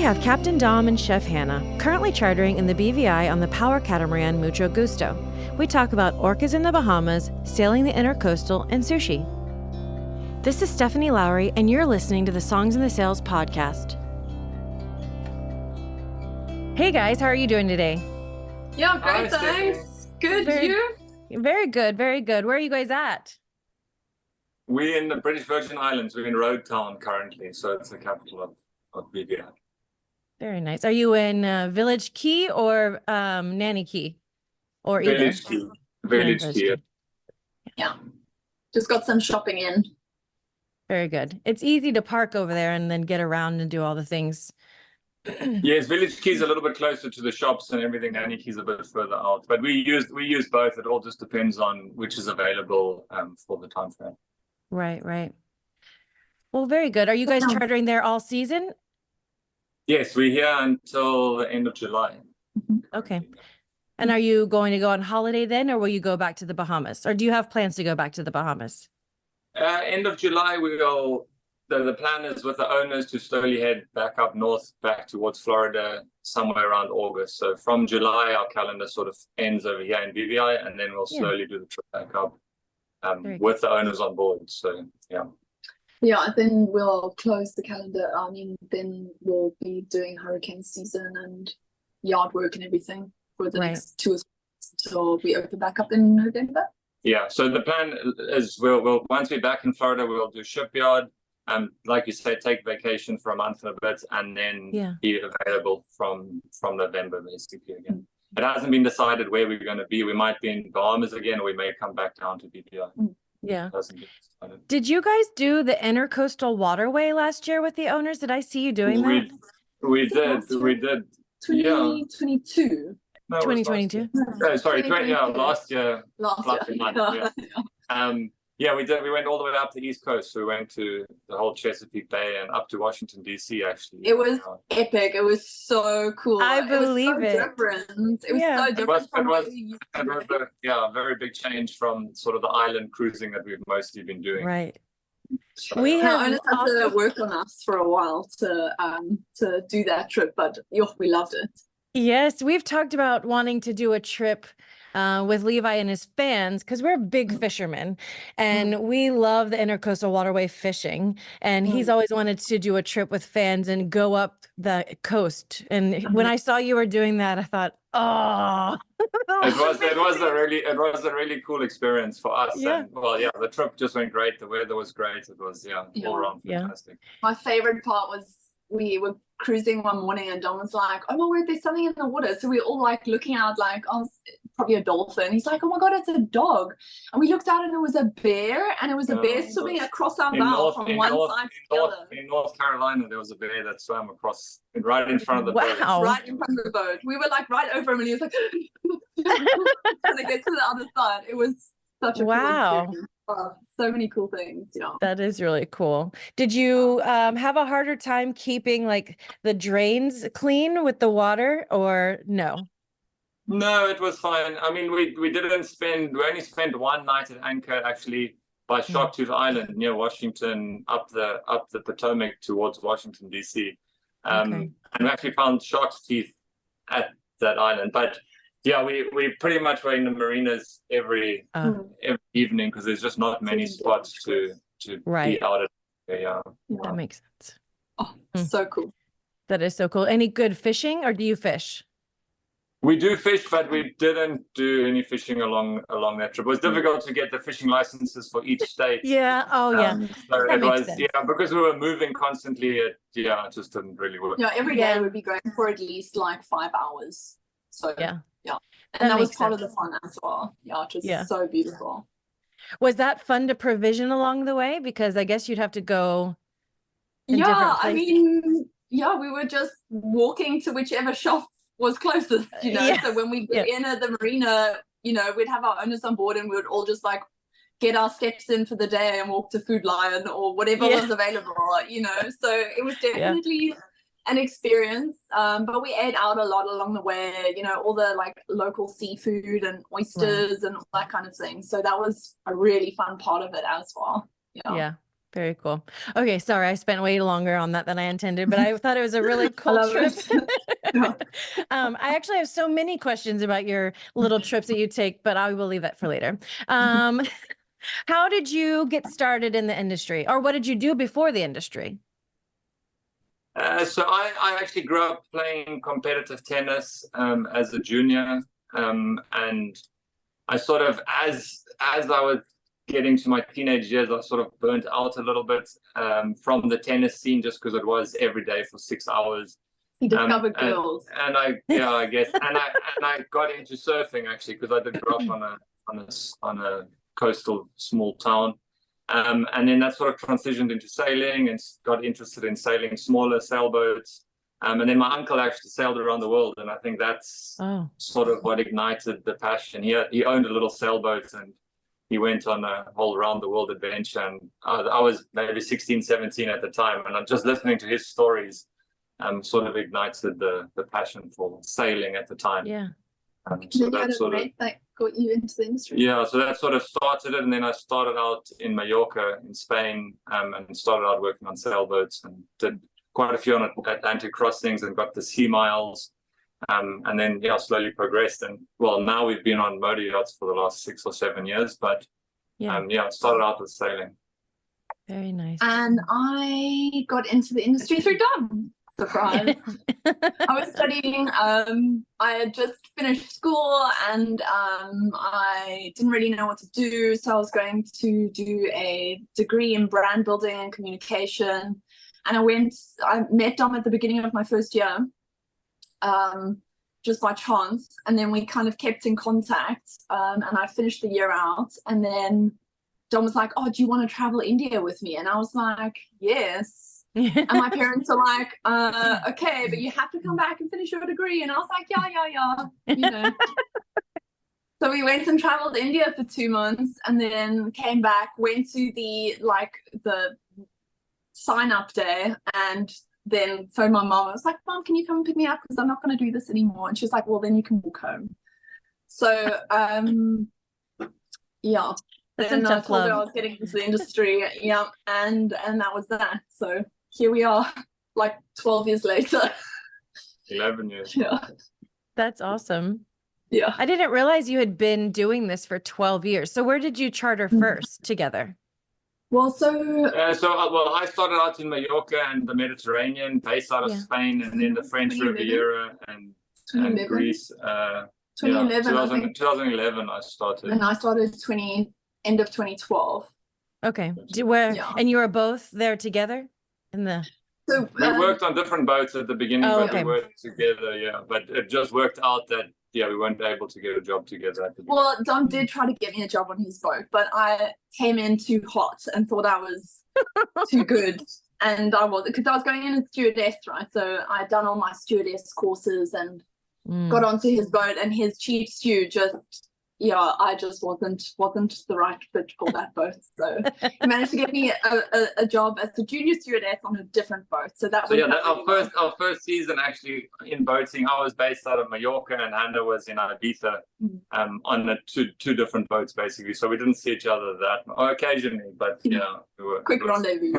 have Captain Dom and Chef Hannah, currently chartering in the BVI on the power catamaran Mucho Gusto. We talk about orcas in the Bahamas, sailing the intercoastal, and sushi. This is Stephanie Lowrey, and you're listening to the Songs in the Sails podcast. Hey guys, how are you doing today? Yeah, great, thanks. Good, you? Very good, very good. Where are you guys at? We're in the British Virgin Islands. We're in Road Town currently, so it's the capital of BVI. Very nice. Are you in Village Key or Nanny Key? Or either? Village Key. Village Key. Yeah. Just got some shopping in. Very good. It's easy to park over there and then get around and do all the things. Yes, Village Key is a little bit closer to the shops and everything. Nanny Key is a bit further out, but we use both. It all just depends on which is available for the time frame. Right. Well, very good. Are you guys chartering there all season? Yes, we're here until the end of July. Okay. And are you going to go on holiday then, or will you go back to the Bahamas? Or do you have plans to go back to the Bahamas? End of July, we will. The plan is with the owners to slowly head back up north, back towards Florida, somewhere around August. So from July, our calendar sort of ends over here in BVI, and then we'll slowly do the trip back up with the owners on board. So, yeah. Yeah, then we'll close the calendar. I mean, then we'll be doing hurricane season and yard work and everything for the next 2 months until we open back up in November. Yeah, so the plan is we'll once we're back in Florida, we'll do shipyard. Like you said, take vacation for a month and a bit, and then be available from November basically again. It hasn't been decided where we're going to be. We might be in Bahamas again, or we may come back down to BVI. Yeah. Did you guys do the intercoastal waterway last year with the owners? Did I see you doing that? We did. 2022. No, 2022. Sorry, last year. Yeah, we did. We went all the way up the East Coast. So we went to the whole Chesapeake Bay and up to Washington, D.C. actually. It was epic. It was so cool. I believe it. Different. It was so different. It was a very big change from sort of the island cruising that we've mostly been doing. Right. So, we had to work on us for a while to do that trip, but we loved it. Yes, we've talked about wanting to do a trip with Levi and his fans, because we're big fishermen and we love the intercoastal waterway fishing, and he's always wanted to do a trip with fans and go up the coast. And when I saw you were doing that, I thought, oh, it was a really cool experience for us. And the trip just went great. The weather was great. It was all around fantastic. My favorite part was we were cruising one morning and Dom was like, oh my word, there's something in the water. So we were all like looking out like, oh, probably a dolphin. He's like, oh my God, it's a dog. And we looked out and it was a bear, and it was a bear swimming across our bow from one side to the other. In North Carolina, there was a bear that swam across right in front of the boat. Right in front of the boat. We were like right over him and he was like, trying to get to the other side. It was such a cool experience. So many cool things. That is really cool. Did you have a harder time keeping like the drains clean with the water, or no? No, it was fine. I mean, we only spent one night at anchor actually by Sharktooth Island near Washington, up the Potomac towards Washington DC. And we actually found shark's teeth at that island. But yeah, we pretty much were in the marinas every evening, because there's just not many spots to be out at. That makes sense. Oh, so cool. That is so cool. Any good fishing, or do you fish? We do fish, but we didn't do any fishing along that trip. It was difficult to get the fishing licenses for each state. Yeah. Oh, yeah. So it was, because we were moving constantly. It just didn't really work. Yeah, every day we'd be going for at least like 5 hours. So yeah. And that was part of the fun as well. Yeah, it was so beautiful. Was that fun to provision along the way? Because I guess you'd have to go in different places. I mean, we were just walking to whichever shop was closest, So when we get in at the marina, we'd have our owners on board and we would all just like get our steps in for the day and walk to Food Lion or whatever was available, So it was definitely an experience, but we ate out a lot along the way, all the like local seafood and oysters and all that kind of thing. So that was a really fun part of it as well. Yeah. Very cool. Okay, sorry, I spent way longer on that than I intended, but I thought it was a really cool trip. I actually have so many questions about your little trips that you take, but I will leave that for later. How did you get started in the industry, or what did you do before the industry? So I actually grew up playing competitive tennis as a junior, and I sort of, as I was getting to my teenage years, I sort of burnt out a little bit from the tennis scene, just because it was every day for 6 hours. You discovered girls, and I guess, and I got into surfing actually, because I did grow up on a coastal small town, and then that sort of transitioned into sailing, and got interested in sailing smaller sailboats. And then my uncle actually sailed around the world, and I think that's sort of what ignited the passion. He owned a little sailboat, and he went on a whole round the world adventure. And I was maybe 16, 17 at the time, and I'm just listening to his stories sort of ignited the passion for sailing at the time. Yeah. So that sort of got you into the industry. Yeah, so that sort of started it, and then I started out in Mallorca in Spain, and started out working on sailboats, and did quite a few on Atlantic crossings, and got the sea miles, and then slowly progressed. And well, now we've been on motor yachts for the last 6 or 7 years, but it started out with sailing. Very nice. And I got into the industry through Dom. Surprise. I was studying, I had just finished school, and I didn't really know what to do, so I was going to do a degree in brand building and communication. And I met Dom at the beginning of my first year, just by chance, and then we kind of kept in contact, and I finished the year out, and then Dom was like, oh, do you want to travel India with me? And I was like, yes. And my parents are like, okay, but you have to come back and finish your degree. And I was like, yeah. So we went and traveled India for 2 months, and then came back, went to the sign up day, and then phoned my mom. I was like, Mom, can you come and pick me up, because I'm not going to do this anymore? And she was like, well, then you can walk home. So That's then some I tough told her love. I was getting into the industry, and that was that. So here we are, like 12 years later. 11 years. Yeah. That's awesome. Yeah. I didn't realize you had been doing this for 12 years. So where did you charter first together? Well, I started out in Mallorca and the Mediterranean, based out of Spain, and then the French Riviera and Greece. 2011, 2011 I started. And I started end of 2012. Okay. And you were both there together? So we worked on different boats at the beginning, but we worked together, but it just worked out that we weren't able to get a job together at the beginning. Well, Dom did try to get me a job on his boat, but I came in too hot and thought I was too good, and I wasn't, because I was going in as stewardess, right? So I'd done all my stewardess courses and got onto his boat, and his chief stew just I just wasn't the right fit for that boat. So he managed to get me a job as a junior stewardess on a different boat. So that was our first season actually in boating. I was based out of Mallorca, and Hannah was in Ibiza, on two different boats basically. So we didn't see each other occasionally, but we were quick rendezvous.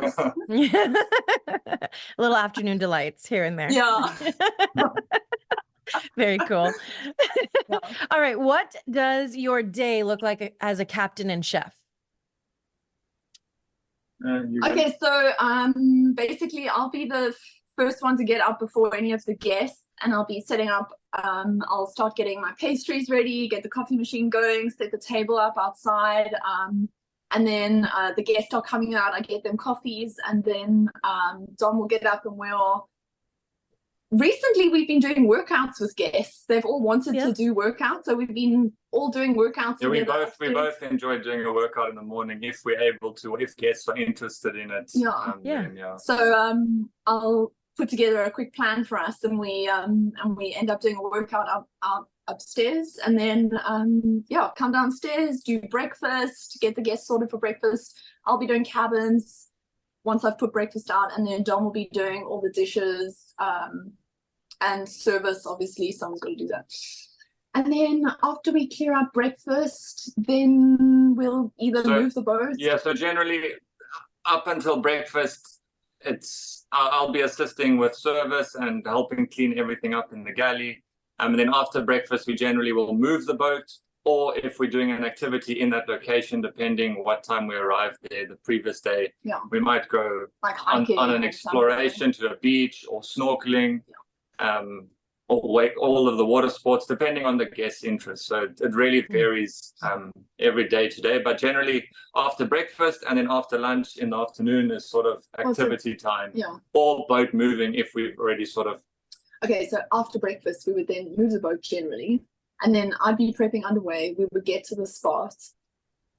A little afternoon delights here and there. Yeah. Very cool. All right. What does your day look like as a captain and chef? Okay, so basically I'll be the first one to get up before any of the guests, and I'll be setting up, I'll start getting my pastries ready, get the coffee machine going, set the table up outside, and then the guests are coming out, I get them coffees, and then Dom will get up, and recently we've been doing workouts with guests. They've all wanted to do workouts, so we've been all doing workouts together. We both enjoy doing a workout in the morning if we're able to, if guests are interested in it. So I'll put together a quick plan for us, and we end up doing a workout out upstairs, and then come downstairs, do breakfast, get the guests sorted for breakfast. I'll be doing cabins once I've put breakfast out, and then Dom will be doing all the dishes, and service, obviously someone's got to do that. And then after we clear up breakfast, then we'll either move the boat. So generally up until breakfast, I'll be assisting with service and helping clean everything up in the galley. And then after breakfast, we generally will move the boat, or if we're doing an activity in that location, depending what time we arrived there the previous day, we might go like hiking on an exploration to a beach or snorkeling, or wake all of the water sports, depending on the guest's interest. So it really varies every day to day, but generally after breakfast and then after lunch in the afternoon is sort of activity time, or boat moving if we've already sort of. Okay, so after breakfast, we would then move the boat generally, and then I'd be prepping underway. We would get to the spot.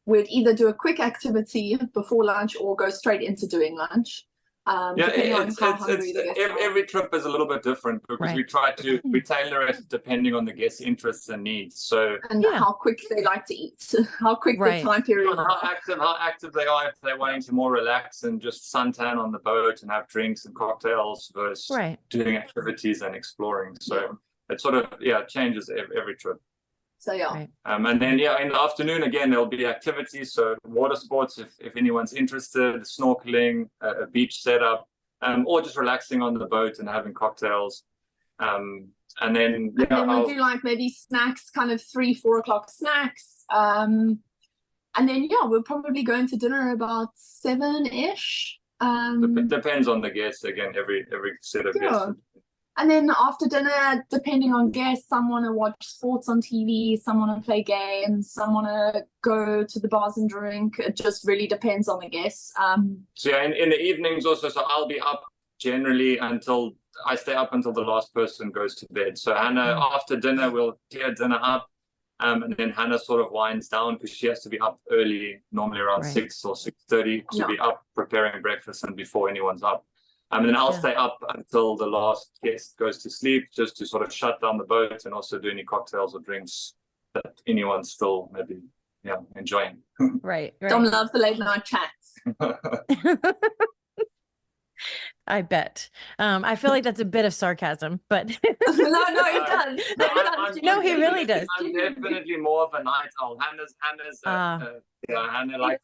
We'd either do a quick activity before lunch or go straight into doing lunch. Every trip is a little bit different because we tailor it depending on the guest's interests and needs. So how quick they like to eat, how quick the time period, how active they are, if they're wanting to more relax and just suntan on the boat and have drinks and cocktails versus doing activities and exploring. So it sort of changes every trip. So and then in the afternoon again there'll be activities, so water sports if anyone's interested, snorkeling, a beach setup, or just relaxing on the boat and having cocktails, and then we'll do like maybe snacks, kind of 3-4 o'clock snacks, and then we'll probably go into dinner about 7-ish. Depends on the guests again, every set of guests. And then after dinner, depending on guests, some want to watch sports on TV, some want to play games, some want to go to the bars and drink. It just really depends on the guests. So in the evenings also, so I'll be up generally I stay up until the last person goes to bed. So Hannah, after dinner, we'll clear dinner up, and then Hannah sort of winds down because she has to be up early, normally around 6 or 6:30, to be up preparing breakfast and before anyone's up. And then I'll stay up until the last guest goes to sleep, just to sort of shut down the boat and also do any cocktails or drinks that anyone's still maybe enjoying. Right. Dom loves the late night chats. I bet. I feel like that's a bit of sarcasm, but no, he does. No, he really does. I'm definitely more of a night owl. Hannah likes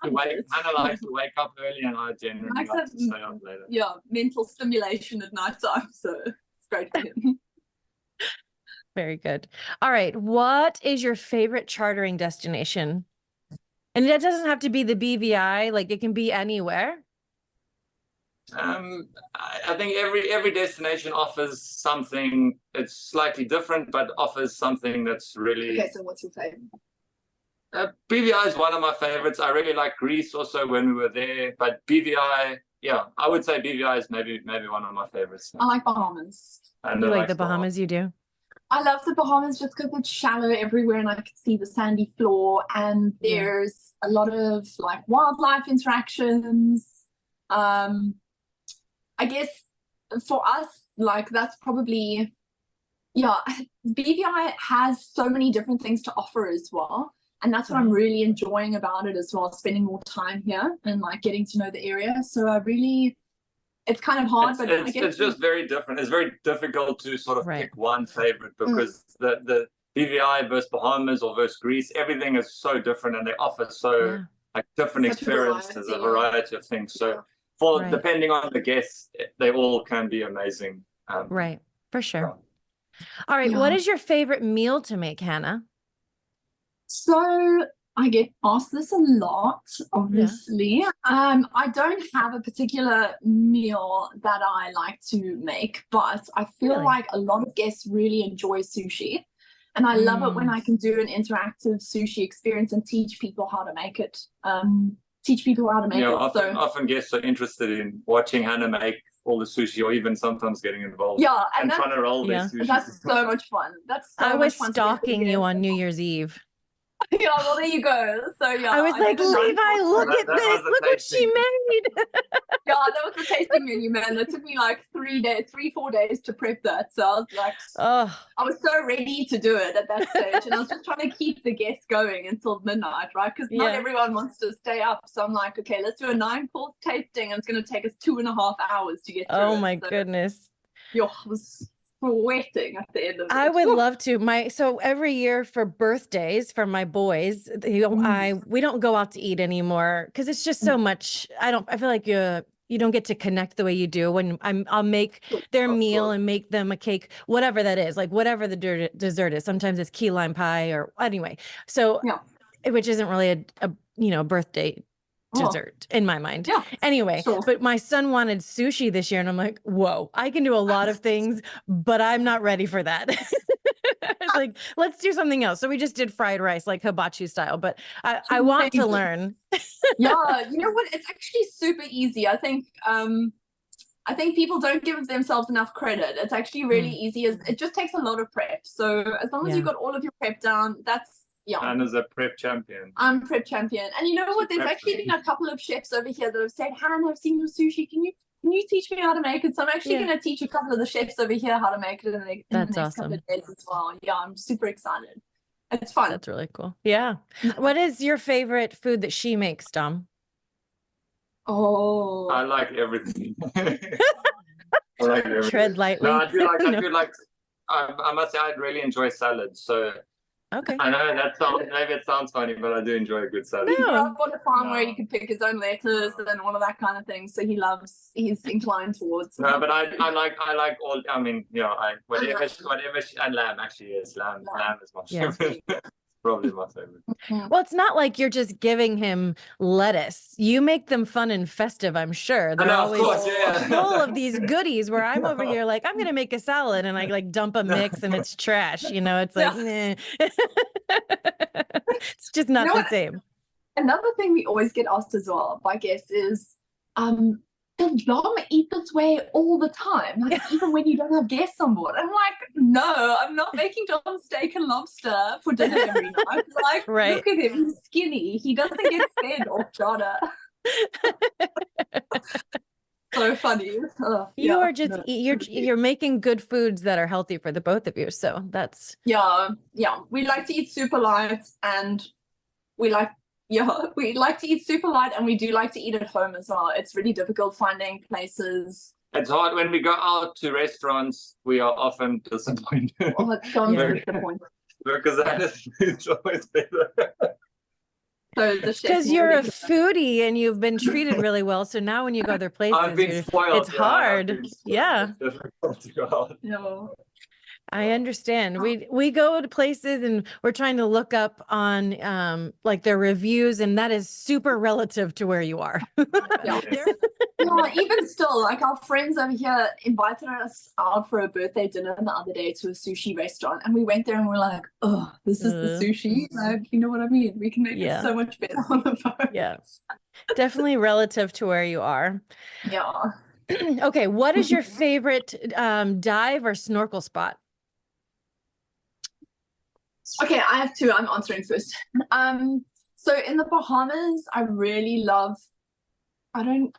to wake up early, and I generally like to stay up later. Yeah, mental stimulation at night time, so it's great for him. Very good. All right, what is your favorite chartering destination? And that doesn't have to be the BVI, like it can be anywhere. I think every destination offers something. It's slightly different, but offers something that's really. Okay, so what's your favorite? BVI is one of my favorites. I really like Greece also when we were there, but BVI, I would say BVI is maybe one of my favorites. I like Bahamas. You like the Bahamas, you do? I love the Bahamas just because it's shallow everywhere and I can see the sandy floor, and there's a lot of like wildlife interactions. I guess for us, like that's probably, BVI has so many different things to offer as well. And that's what I'm really enjoying about it as well, spending more time here and like getting to know the area. So it's kind of hard, but I guess it's just very different. It's very difficult to sort of pick one favorite because the BVI versus Bahamas or versus Greece, everything is so different and they offer so like different experiences, a variety of things. So depending on the guests, they all can be amazing. Right, for sure. All right, what is your favorite meal to make, Hannah? So I get asked this a lot, obviously. I don't have a particular meal that I like to make, but I feel like a lot of guests really enjoy sushi. And I love it when I can do an interactive sushi experience and teach people how to make it. Often guests are interested in watching Hannah make all the sushi, or even sometimes getting involved and trying to roll their sushi. That's so much fun. I was stalking you on New Year's Eve. Yeah, well, there you go. So I was like, Levi, look at this. Look what she made. Yeah, that was the tasting menu, man. That took me like 3-4 days to prep that. So I was like, I was so ready to do it at that stage, and I was just trying to keep the guests going until midnight, right? Because not everyone wants to stay up. So I'm like, okay, let's do a 9-course tasting, and it's going to take us 2.5 hours to get through. Oh my goodness. Yeah, it was sweating at the end of it. I would love to. So every year for birthdays for my boys, we don't go out to eat anymore because it's just so much. I feel like you don't get to connect the way you do when I'll make their meal and make them a cake, whatever that is, like whatever the dessert is. Sometimes it's key lime pie or anyway. So, which isn't really a birthday dessert in my mind. Yeah. Anyway, but my son wanted sushi this year and I'm like, whoa, I can do a lot of things, but I'm not ready for that. It's like, let's do something else. So we just did fried rice, like hibachi style, but I want to learn. Yeah, you know what? It's actually super easy. I think people don't give themselves enough credit. It's actually really easy. It just takes a lot of prep. So as long as you've got all of your prep down, that's And as a prep champion. I'm prep champion. And you know what? There's actually been a couple of chefs over here that have said, "Hannah, I've seen your sushi. Can you teach me how to make it?" So I'm actually going to teach a couple of the chefs over here how to make it in the next couple of days as well. Yeah, I'm super excited. It's fun. That's really cool. Yeah. What is your favorite food that she makes, Dom? Oh, I like everything. I like everything. Tread lightly. No, I feel like I must say I really enjoy salads. So okay. I know maybe it sounds funny, but I do enjoy a good salad. He grew up on a farm where he could pick his own lettuce and all of that kind of thing. So he's inclined towards. No, but I like all. I mean, whatever, and lamb actually is lamb. Lamb is my favorite. Probably my favorite. Well, it's not like you're just giving him lettuce. You make them fun and festive, I'm sure. They're always full of these goodies where I'm over here like, I'm going to make a salad and I like dump a mix and it's trash. It's like, it's just not the same. Another thing we always get asked as well by guests is, does Dom eat this way all the time? Like, even when you don't have guests on board? I'm like, no, I'm not making Dom steak and lobster for dinner every night. Like, look at him, he's skinny. He doesn't get fed off Jada. So funny. You're making good foods that are healthy for the both of you. So that's we like to eat super light, and we like to eat super light, and we do like to eat at home as well. It's really difficult finding places. It's hard when we go out to restaurants. We are often disappointed. Oh, it's so disappointed. Because that is always better. Because you're a foodie and you've been treated really well. So now when you go other places, it's hard. Yeah. It's difficult to go out. No. I understand. We go to places and we're trying to look up on like their reviews, and that is super relative to where you are. Even still, like our friends over here invited us out for a birthday dinner the other day to a sushi restaurant, and we went there and we're like, oh, this is the sushi. Like, you know what I mean? We can make it so much better on the phone. Yeah, definitely relative to where you are. Yeah. Okay, what is your favorite dive or snorkel spot? Okay, I have two. I'm answering first. So in the Bahamas, I really love. Sorry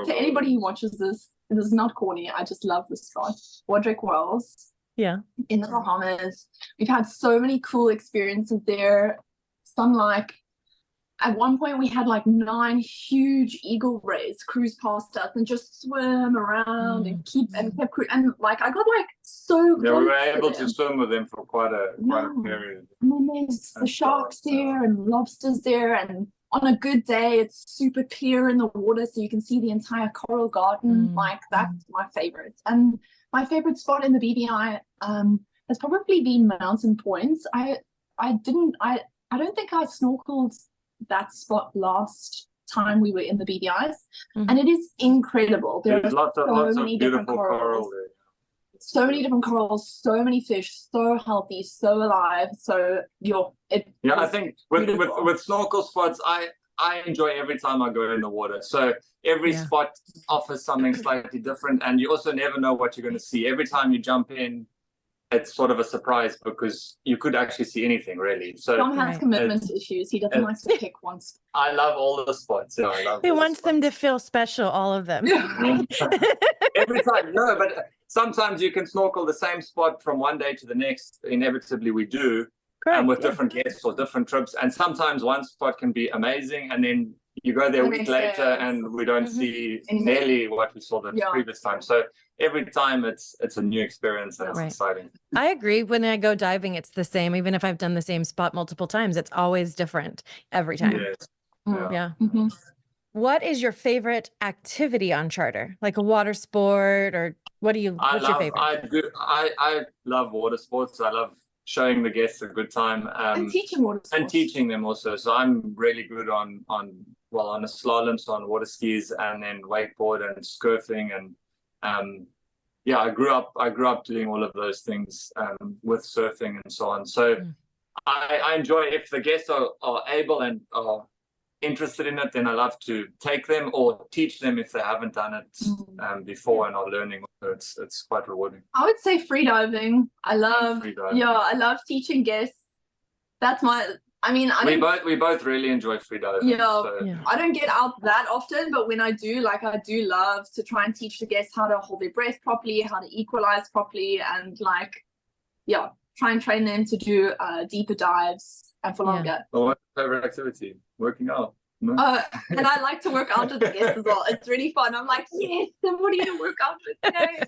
to anybody who watches this. This is not corny. I just love this spot. Wadrick Wells. Yeah. In the Bahamas, we've had so many cool experiences there. Some like. At one point, we had like 9 huge eagle rays cruise past us and just swim around and kept and like I got like so close. Yeah, we were able to swim with them for quite a period. And then there's the sharks there and lobsters there, and on a good day, it's super clear in the water, so you can see the entire coral garden. Like that's my favorite. And my favorite spot in the BVI has probably been Mountain Points. I don't think I snorkeled that spot last time we were in the BVIs, and it is incredible. There's lots of different corals. So many different corals, so many fish, so healthy, so alive. So I think with snorkel spots, I enjoy every time I go in the water. So every spot offers something slightly different, and you also never know what you're going to see. Every time you jump in, it's sort of a surprise because you could actually see anything really. So Tom has commitment issues. He doesn't like to pick one spot. I love all the spots. He wants them to feel special, all of them. Every time, no, but sometimes you can snorkel the same spot from one day to the next. Inevitably, we do, and with different guests or different trips. And sometimes one spot can be amazing, and then you go there a The week next later day. and we don't see Anymore. nearly what we saw the previous time. So every time it's a new experience and it's exciting. I agree. When I go diving, it's the same. Even if I've done the same spot multiple times, it's always different every time. Yes. Yeah. Mm-hmm. What is your favorite activity on charter? Like a water sport, or what's your favorite? I love water sports. I love showing the guests a good time. And teaching water sports. And teaching them also. So I'm really good on a slalom, so on water skis, and then wakeboard and surfing, and I grew up doing all of those things with surfing and so on. So I enjoy, if the guests are able and are interested in it, then I love to take them or teach them if they haven't done it before and are learning. So it's quite rewarding. I would say freediving. I love freediving. I love teaching guests. That's my we both really enjoy freediving. I don't get out that often, but when I do, I do love to try and teach the guests how to hold their breath properly, how to equalize properly, and try and train them to do deeper dives and for longer. Well, what's your favorite activity? Working out. No? And I like to work out with the guests as well. It's really fun. I'm like, yes, somebody to work out with today.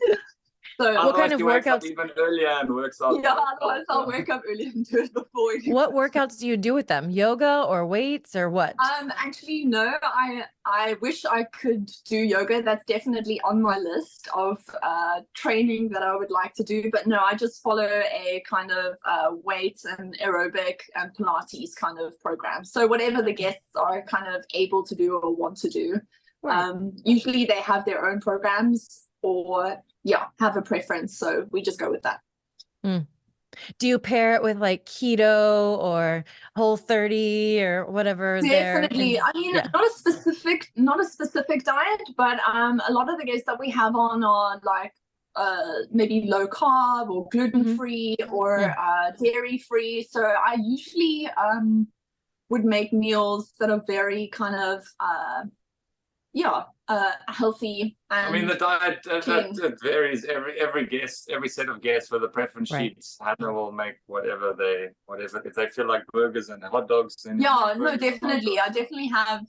So what kind of workouts? Even earlier and works out. Yeah, otherwise I'll wake up early and do it before. What workouts do you do with them? Yoga or weights or what? Actually, no. I wish I could do yoga. That's definitely on my list of training that I would like to do. But no, I just follow a kind of weight and aerobic and Pilates kind of program. So whatever the guests are kind of able to do or want to do. Usually they have their own programs or have a preference, so we just go with that. Do you pair it with like keto or Whole30 or whatever? Definitely. I mean, not a specific diet, but a lot of the guests that we have on are like maybe low carb or gluten free or dairy free. So I usually would make meals that are very kind of healthy. And I mean, the diet that varies. Every guest, every set of guests with the preference sheets, Hannah will make whatever if they feel like burgers and hot dogs. Then definitely. I definitely have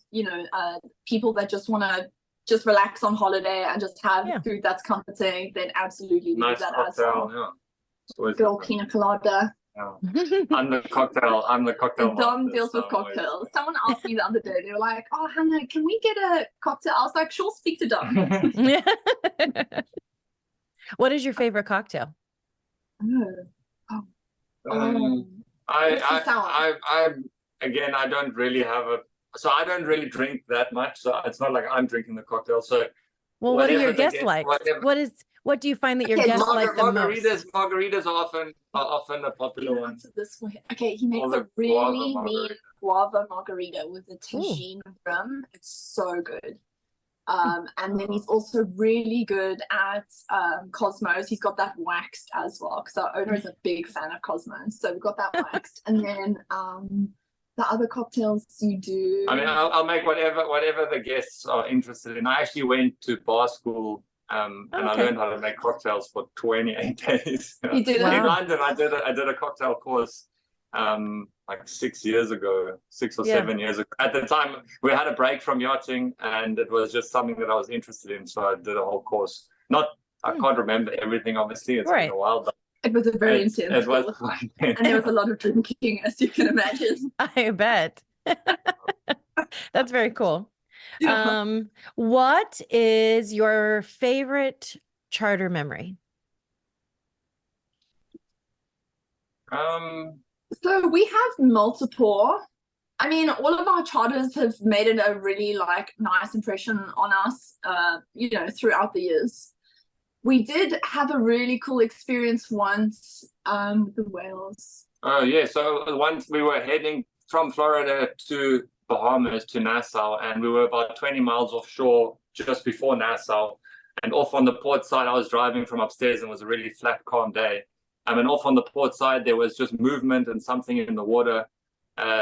people that just want to just relax on holiday and just have food that's comforting. Then absolutely nice do that cocktail, as well. Good old pina colada. I'm the cocktail. Dom deals with cocktails. Someone asked me the other day, they were like, "Oh, Hannah, can we get a cocktail?" I was like, "Sure, speak to Dom." What is your favorite cocktail? I don't really have I don't really drink that much, so it's not like I'm drinking the cocktail. So what are your guests like? What do you find that your guests like the most? Margaritas are often a popular one. This way. Okay, he makes a really mean guava margarita with a tagine rum. It's so good. And then he's also really good at Cosmos. He's got that waxed as well, because our owner is a big fan of Cosmos. So we've got that waxed. And then the other cocktails you do. I mean, I'll make whatever the guests are interested in. I actually went to bar school and I learned how to make cocktails for 28 days. You did it? In London, I did a cocktail course like 6 years ago, 6 or 7 years ago. At the time, we had a break from yachting, and it was just something that I was interested in, so I did a whole course. I can't remember everything, obviously. It's been a while, but it was a very intense course. It was quite intense. And there was a lot of drinking, as you can imagine. I bet. That's very cool. What is your favorite charter memory? So we have multiple. I mean, all of our charters have made it a really nice impression on us, throughout the years. We did have a really cool experience once with the whales. Oh yeah, so once we were heading from Florida to Bahamas to Nassau, and we were about 20 miles offshore just before Nassau, and off on the port side I was driving from upstairs, and it was a really flat, calm day. And off on the port side there was just movement and something in the water.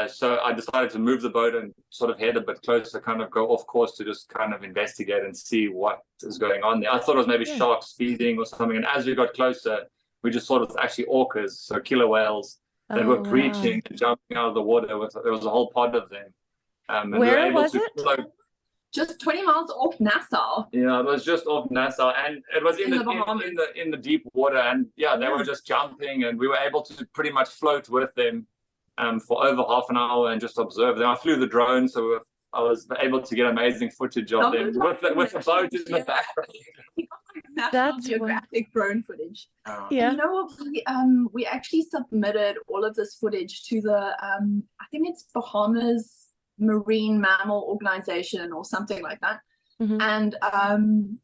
So I decided to move the boat and sort of head a bit closer, kind of go off course to just kind of investigate and see what is going on there. I thought it was maybe sharks feeding or something. And as we got closer, we just saw it was actually orcas, so killer whales that were breaching and jumping out of the water. There was a whole pod of them. And we were Where able was to it? float. Just 20 miles off Nassau. Yeah, it was just off Nassau, and it was in the Bahamas. in the deep water, and they were just jumping, and we were able to pretty much float with them for over half an hour and just observe them. I flew the drone, so I was able to get amazing footage of them with the boat in the background. That's Geographic drone footage. Yeah. You know what? We actually submitted all of this footage to the I think it's Bahamas Marine Mammal Organization or something like that. And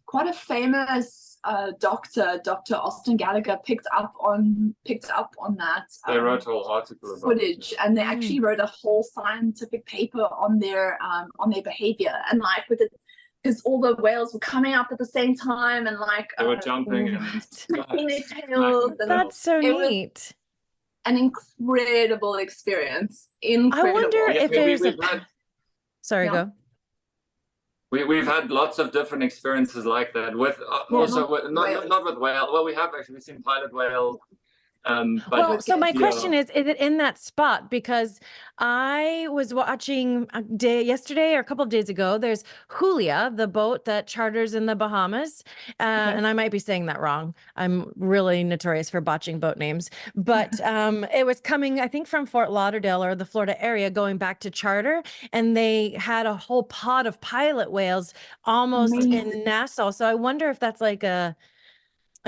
quite a famous doctor, Dr. Austin Gallagher, picked up on that. They wrote a whole article about footage, and they actually wrote a whole scientific paper on their behavior, and like with it, because all the whales were coming up at the same time, and like they were jumping and smacking their tails. And that's so neat. An incredible experience. Incredible. I wonder if there's Sorry, go. We've had lots of different experiences like that with not with whale. Well, we have actually seen pilot whale. But so my question is it in that spot? Because I was watching yesterday or a couple of days ago, there's Julia, the boat that charters in the Bahamas. And I might be saying that wrong. I'm really notorious for botching boat names. But it was coming, I think, from Fort Lauderdale or the Florida area, going back to charter. And they had a whole pod of pilot whales almost in Nassau. So I wonder if that's like a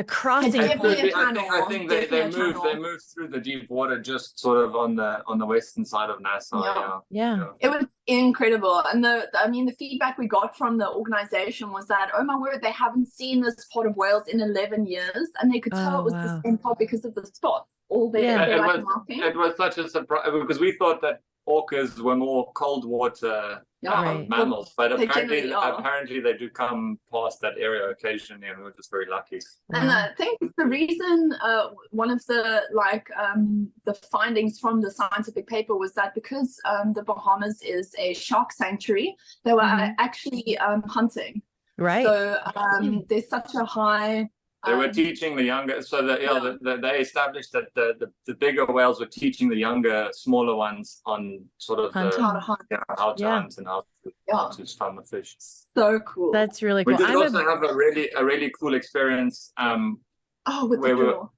crossing point. I think they moved through the deep water, just sort of on the western side of Nassau. Yeah. It was incredible, and the feedback we got from the organization was that, oh my word, they haven't seen this pod of whales in 11 years, and they could tell it was the same pod because of the spots. All there, it was such a surprise because we thought that orcas were more cold water mammals, but apparently they do come past that area occasionally, and we were just very lucky. And I think the reason, one of the the findings from the scientific paper was that because the Bahamas is a shark sanctuary, they were actually hunting. Right. So there's such a high. They were teaching the younger, so that they established that the bigger whales were teaching the younger, smaller ones on sort of how to hunt and how to farm the fish. So cool. That's really cool. We did also have a really cool experience. With the turtle.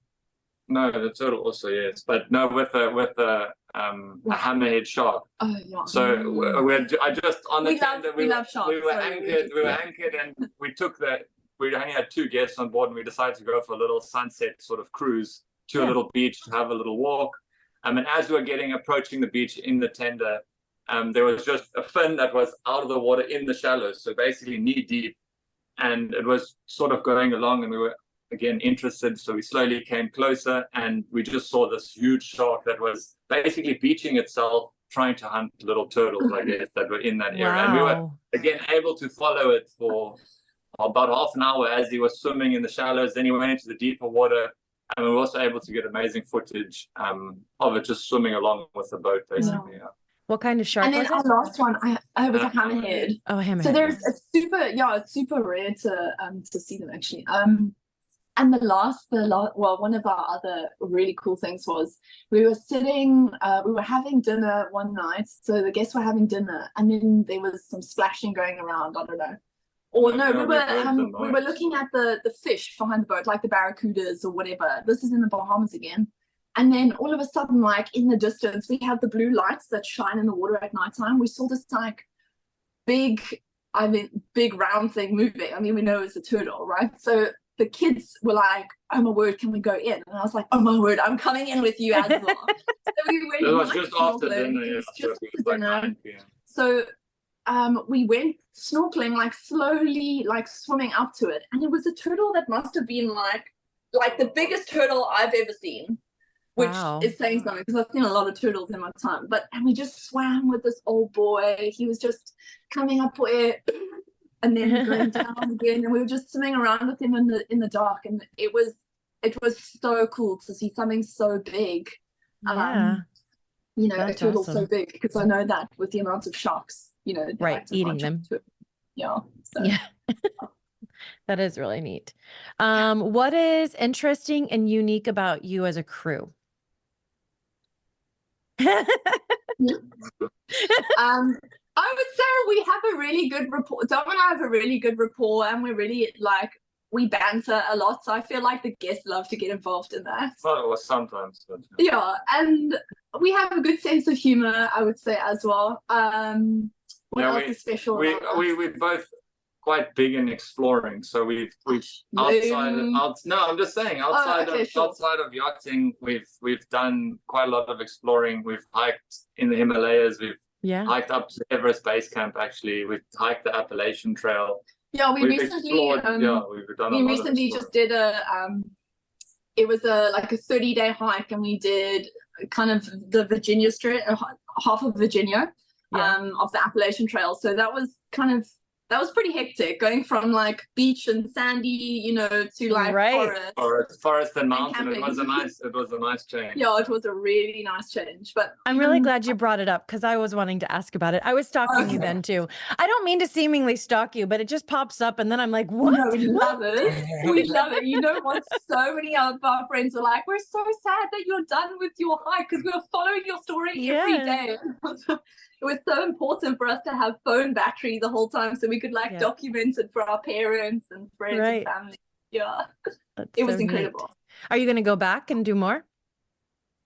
No, the turtle also, yes, but no, with a hammerhead shark. Oh yeah. So we love sharks. We were anchored, and we only had 2 guests on board, and we decided to go for a little sunset sort of cruise to a little beach to have a little walk. And as we were approaching the beach in the tender, there was just a fin that was out of the water in the shallows, so basically knee deep. And it was sort of going along, and we were again interested, so we slowly came closer, and we just saw this huge shark that was basically beaching itself, trying to hunt little turtles, I guess, that were in that area. And we were again able to follow it for about half an hour as he was swimming in the shallows. Then he went into the deeper water, and we were also able to get amazing footage of it just swimming along with the boat, basically. Yeah. What kind of shark? And then our last one, I was a hammerhead. Oh, hammerhead. So it's super rare to see them actually. And one of our other really cool things was we were having dinner one night. So the guests were having dinner, and then there was some splashing going around. I don't know. Or no, we were looking at the fish behind the boat, like the barracudas or whatever. This is in the Bahamas again. And then all of a sudden, like in the distance, we have the blue lights that shine in the water at nighttime. We saw this big round thing moving. I mean, we know it's a turtle, right? So the kids were like, oh my word, can we go in? And I was like, oh my word, I'm coming in with you as well. So we went. It was just after dinner. So we went snorkeling, like slowly, like swimming up to it, and it was a turtle that must have been like the biggest turtle I've ever seen, which is saying something because I've seen a lot of turtles in my time. And we just swam with this old boy. He was just coming up and then going down again, and we were just swimming around with him in the dark, and it was so cool to see something so big. A turtle so big, because I know that with the amount of sharks, right, eating them. That is really neat. What is interesting and unique about you as a crew? I we have a really good rapport. Dom and I have a really good rapport, and we're really like, we banter a lot. So I feel like the guests love to get involved in that. Well, sometimes. But, yeah, and we have a good sense of humor, I would say, as well. What else is special? We're both quite big in exploring, so we've I'm just saying outside of yachting, we've done quite a lot of exploring. We've hiked in the Himalayas. We've hiked up to Everest Base Camp. Actually, we've hiked the Appalachian Trail. Yeah, we recently just did it was like a 30-day hike, and we did kind of the Virginia stretch, half of Virginia, of the Appalachian Trail. So that was pretty hectic, going from like beach and sandy, to like forest and mountain. It was a nice change. Yeah, it was a really nice change. But I'm really glad you brought it up, because I was wanting to ask about it. I was stalking you then too. I don't mean to seemingly stalk you, but it just pops up, and then I'm like, what? No, we love it. We love it. You know what? So many of our friends were like, we're so sad that you're done with your hike, because we were following your story every day. It was so important for us to have phone battery the whole time, so we could document it for our parents and friends and family. Yeah, it was incredible. Neat. Are you going to go back and do more?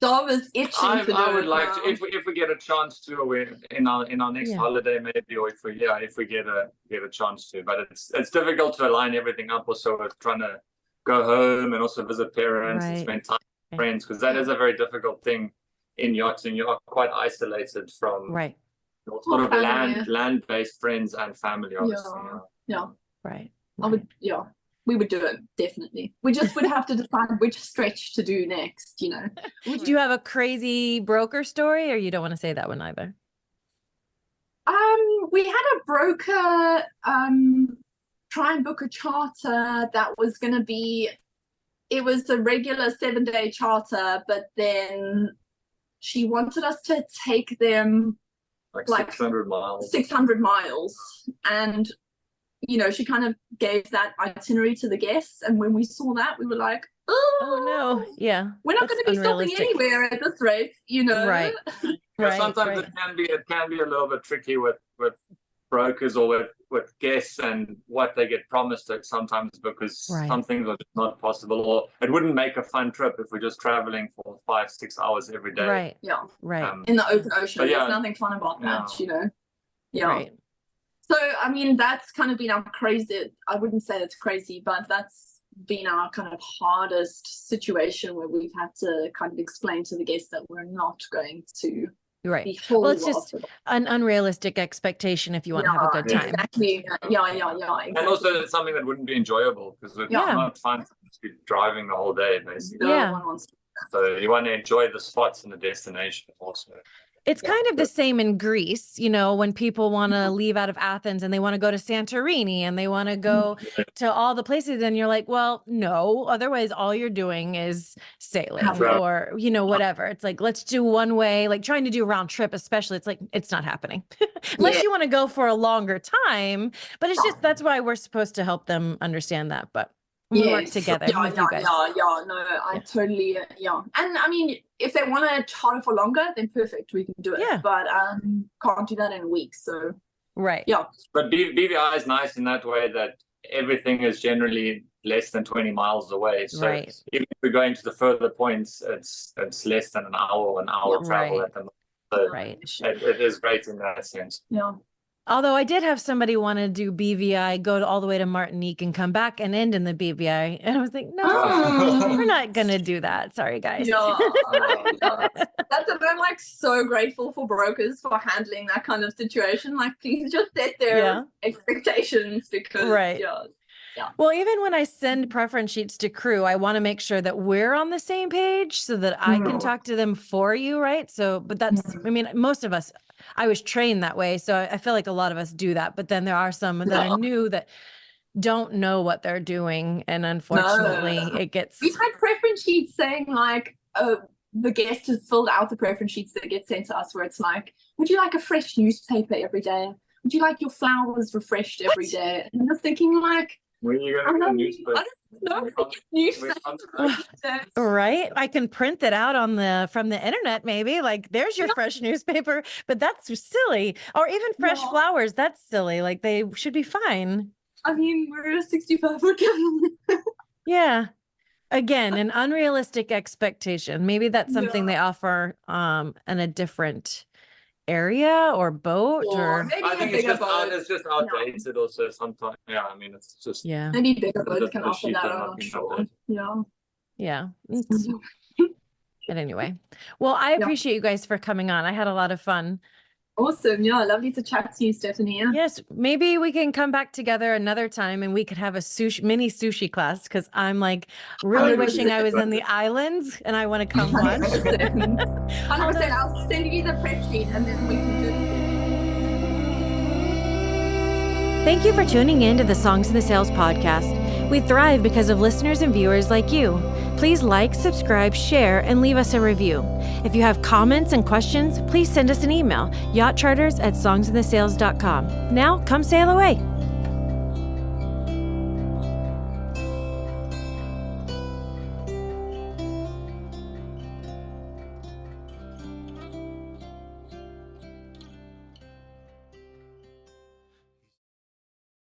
Dom is itching to do I would like to, if we get a chance to, in our next holiday maybe, or if we get a chance to. But it's difficult to align everything up also with trying to go home and also visit parents and spend time with friends, because that is a very difficult thing in yachting. You are quite isolated from sort of land-based friends and family, obviously. Right. We would do it, definitely. We just would have to decide which stretch to do next, Do you have a crazy broker story, or you don't want to say that one either? We had a broker try and book a charter that was going to be, it was a regular 7-day charter, but then she wanted us to take them like 600 miles, and she kind of gave that itinerary to the guests, and when we saw that, we were like, oh no, we're not going to be stopping anywhere at this rate, Sometimes it can be a little bit tricky with brokers or with guests and what they get promised sometimes, because some things are just not possible, or it wouldn't make a fun trip if we're just traveling for 5-6 hours every day. In the open ocean. There's nothing fun about that, So I mean, that's kind of been our crazy, I wouldn't say it's crazy, but that's been our kind of hardest situation, where we've had to kind of explain to the guests that we're not going to well, it's just an unrealistic expectation if you want to have a good time. Exactly. And also it's something that wouldn't be enjoyable, because it's not fun to be driving the whole day, basically. So you want to enjoy the spots and the destination also. It's kind of the same in Greece, when people want to leave out of Athens and they want to go to Santorini and they want to go to all the places, and you're like, well, no, otherwise all you're doing is sailing or, whatever. It's like, let's do one way, like trying to do a round trip, especially. It's like, it's not happening unless you want to go for a longer time. But it's just, that's why we're supposed to help them understand that. But we work together with you guys. I totally, And I mean, if they want to charter for longer, then perfect, we can do it. But can't do that in a week. So but BVI is nice in that way that everything is generally less than 20 miles away. So even if we're going to the further points, it's less than an hour travel at the moment. So it is great in that sense. Although I did have somebody want to do BVI, go all the way to Martinique and come back and end in the BVI. And I was like, no, we're not going to do that. Sorry, guys. That's I'm like so grateful for brokers for handling that kind of situation. Like, please just set their expectations, because well, even when I send preference sheets to crew, I want to make sure that we're on the same page so that I can talk to them for you, right? So, but that's, I mean, most of us, I was trained that way, so I feel like a lot of us do that. But then there are some that are new that don't know what they're doing, and unfortunately, it gets. We've had preference sheets saying like, the guest has filled out the preference sheets that get sent to us, where it's like, would you like a fresh newspaper every day? Would you like your flowers refreshed every day? And I'm just thinking like, When are you going to get a newspaper? I don't know. Newspaper. Right? I can print that out from the internet, maybe. Like, there's your fresh newspaper, but that's silly. Or even fresh flowers, that's silly. Like, they should be fine. I mean, we're a 65-foot cabin. Yeah. Again, an unrealistic expectation. Maybe that's something they offer in a different area or boat, or maybe I think a bigger boat. it's just outdated also sometimes. Yeah, I mean, it's just maybe bigger boats can the offer sheep that. are I'm not not being sure. updated. Yeah. But anyway, well, I appreciate you guys for coming on. I had a lot of fun. Awesome. Yeah, lovely to chat to you, Stephanie. Yes, maybe we can come back together another time and we could have a mini sushi class, because I'm like really wishing I was in the islands and I want to come watch. 100%. I'll send you the prep sheet and then we can just... Thank you for tuning in to the Songs in the Sails podcast. We thrive because of listeners and viewers like you. Please like, subscribe, share, and leave us a review. If you have comments and questions, please send us an email, yachtcharters@songsinthesails.com. Now, come sail away.